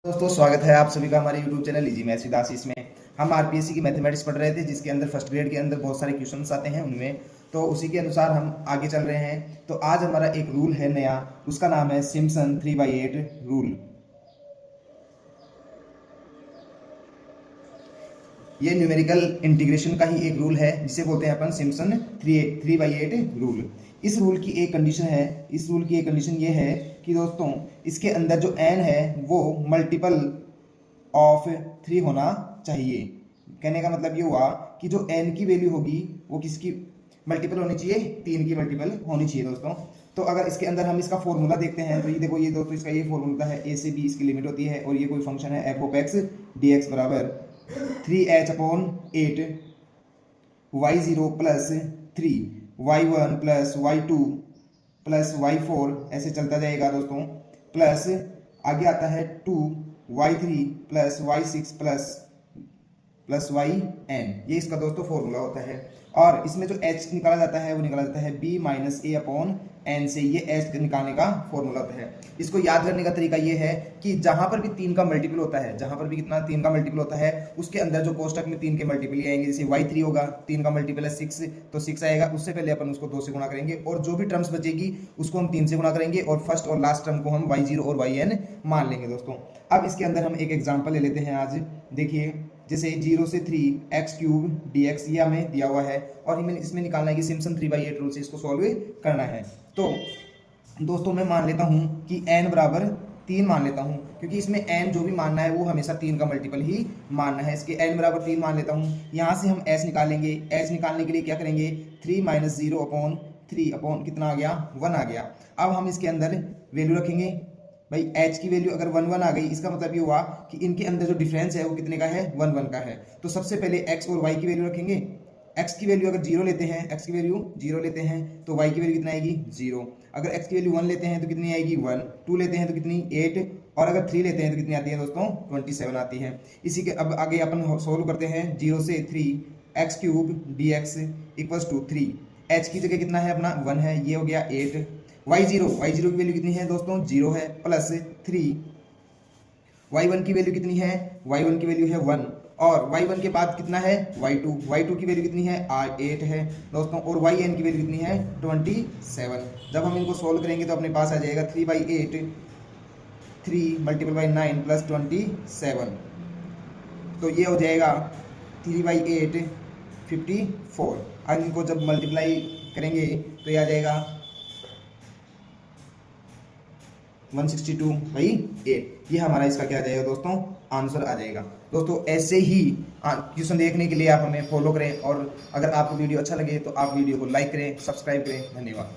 दोस्तों स्वागत है आप सभी का हमारे YouTube channel easy maths with Ashish में। हम आरपीएससी की मैथमेटिक्स पढ़ रहे थे जिसके अंदर फर्स्ट ग्रेड के अंदर बहुत सारे क्वेश्चंस आते हैं उनमें, तो उसी के अनुसार हम आगे चल रहे हैं। तो आज हमारा एक रूल है नया, उसका नाम है सिम्पसन 3/8 रूल। ये न्यूमेरिकल इंटीग्रेशन का ही एक रूल है जिसे बोलते हैं अपन सिम्पसन 3/8 रूल। इस रूल की एक कंडीशन ये है कि दोस्तों इसके अंदर जो n है वो मल्टीपल ऑफ 3 होना चाहिए। कहने का मतलब ये हुआ कि जो n की वैल्यू होगी वो किसकी मल्टीपल होनी चाहिए, 3 की मल्टीपल होनी चाहिए दोस्तों। तो अगर इसके अंदर हम इसका फॉर्मूला देखते हैं तो ये देखो, ये दोस्तों इसका ये फॉर्मूला है, a से b इसकी लिमिट होती है और ये कोई फंक्शन है f(x) dx बराबर 3h/8 y0 plus 3 y1 plus y2 plus y4 ऐसे चलता जाएगा दोस्तों, प्लस आगे आता है 2y3 plus y6 plus yn। ये इसका दोस्तों फॉर्मूला होता है। और इसमें जो h निकाला जाता है वो निकाला जाता है b माइनस a/n से। ये h निकालने का फॉर्मूला होता है। इसको याद करने का तरीका ये है कि जहां पर भी 3 का मल्टीपल होता है, जहां पर भी कितना 3 का मल्टीपल होता है उसके अंदर जो कोष्टक में 3 के मल्टीपल ही आएंगे। जैसे y3 होगा, 3 का मल्टीपल है 6 तो 6 आएगा, उससे पहले अपन उसको 2 से गुणा करेंगे और जो भी टर्म्स बचेगी उसको हम 3 से गुणा करेंगे और फर्स्ट और लास्ट टर्म को हम y0 और yn मान लेंगे दोस्तों। अब इसके अंदर हम एक एग्जाम्पल ले लेते हैं आज। देखिए जैसे 0 से 3 x³ dx ये हमें दिया हुआ है और हमें इसमें निकालना है कि सिम्पसन 3/8 रूल से इसको सॉल्व करना है। तो दोस्तों मैं मान लेता हूं कि n बराबर 3 मान लेता हूं, क्योंकि इसमें n जो भी मानना है वो हमेशा 3 का मल्टीपल ही मानना है। इसके n बराबर 3 मान लेता हूं। यहाँ से हम s निकालेंगे। s निकालने के लिए क्या करेंगे, 3 माइनस 0/3 अपॉन कितना आ गया, 1 आ गया। अब हम इसके अंदर वैल्यू रखेंगे। भाई h की वैल्यू अगर 1 1 आ गई, इसका मतलब ये हुआ कि इनके अंदर जो डिफरेंस है वो कितने का है, 1 1 का है। तो सबसे पहले x और y की वैल्यू रखेंगे। x की वैल्यू अगर 0 लेते हैं, x की वैल्यू 0 लेते हैं तो y की वैल्यू कितना आएगी, 0। अगर x की वैल्यू 1 लेते हैं तो कितनी आएगी, 1। 2 लेते हैं तो कितनी, 8। और अगर 3 लेते हैं तो कितनी आती है दोस्तों, 27 आती है। इसी के अब आगे अपन सोल्व करते हैं। 0 से 3 x³ dx equals to 3। h की जगह कितना है अपना, 1 है, ये हो गया 8। y0 की वैल्यू कितनी है दोस्तों, 0 है, प्लस 3। y1 की वैल्यू कितनी है, y1 की वैल्यू है 1 और y1 के बाद कितना है, y2 की वैल्यू कितनी है, 8 है दोस्तों। और yn की वैल्यू कितनी है, 27। जब हम इनको सोल्व करेंगे तो अपने पास आ जाएगा 3/8 3 × 9 प्लस 27। तो ये हो जाएगा 3/8 54। अब इनको जब मल्टीप्लाई करेंगे तो ये आ जाएगा 162/8। ये हमारा इसका क्या आ जाएगा दोस्तों, आंसर आ जाएगा। दोस्तों ऐसे ही क्वेश्चन देखने के लिए आप हमें फॉलो करें और अगर आपको वीडियो अच्छा लगे तो आप वीडियो को लाइक करें, सब्सक्राइब करें। धन्यवाद।